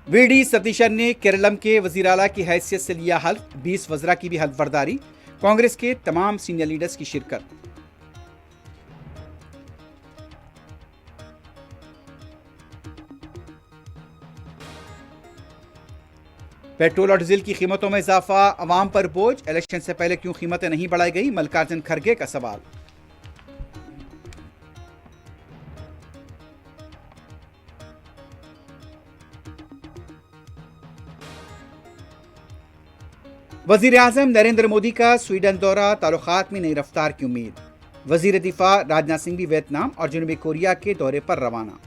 VD Satheesan ने केरलम के वजीर आला की हैसियत से लिया हल्फ, 20 वज़रा की भी हल्फ बर्दारी। कांग्रेस के तमाम सीनियर लीडर्स की शिरकत। पेट्रोल और डीजल की कीमतों में इजाफा, अवाम पर बोझ, इलेक्शन से पहले क्यों कीमतें नहीं बढ़ाई गई, मल्लिकार्जुन खड़गे का सवाल। वजीर आजम नरेंद्र मोदी का स्वीडन दौरा, ताल्लुकात में नई रफ्तार की उम्मीद। वजीर दिफा राजनाथ सिंह भी वियतनाम और जनूबी कोरिया के दौरे पर रवाना।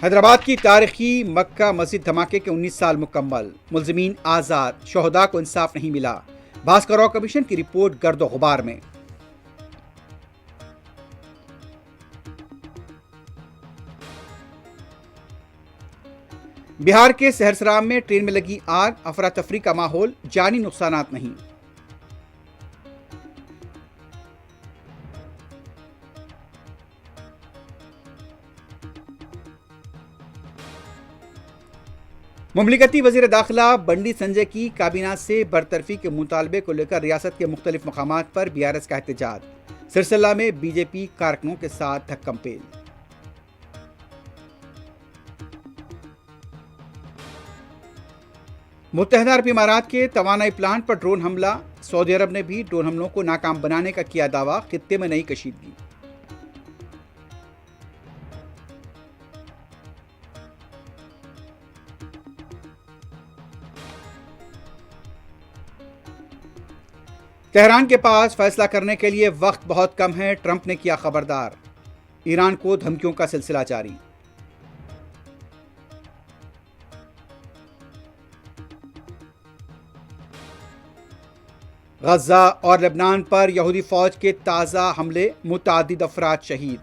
हैदराबाद की तारीखी मक्का मस्जिद धमाके के 19 साल मुकम्मल, मुलजिमीन आज़ाद, शोहदा को इंसाफ नहीं मिला। भास्कर राव कमीशन की रिपोर्ट गर्द गुबार में। बिहार के सहरसा में ट्रेन में लगी आग, अफरा तफरी का माहौल, जानी नुकसानात नहीं। मुमलिकती वजीर दाखिला बंडी संजय की काबीना से बरतरफी के मुतालबे को लेकर रियासत के मुख्तलिफ मकामात पर बीआरएस का एहतजाज। सिलसिला में बीजेपी कारकुनों के साथ धक्कम-पेल। मुत्तहदा अरब इमारात के तवानाई प्लांट पर ड्रोन हमला, सऊदी अरब ने भी ड्रोन हमलों को नाकाम बनाने का किया दावा, खित्ते में नई कशीदगी। तेहरान के पास फैसला करने के लिए वक्त बहुत कम है, ट्रंप ने किया खबरदार। ईरान को धमकियों का सिलसिला जारी। गजा और लेबनान पर यहूदी फौज के ताज़ा हमले, मुतादिद अफराद शहीद।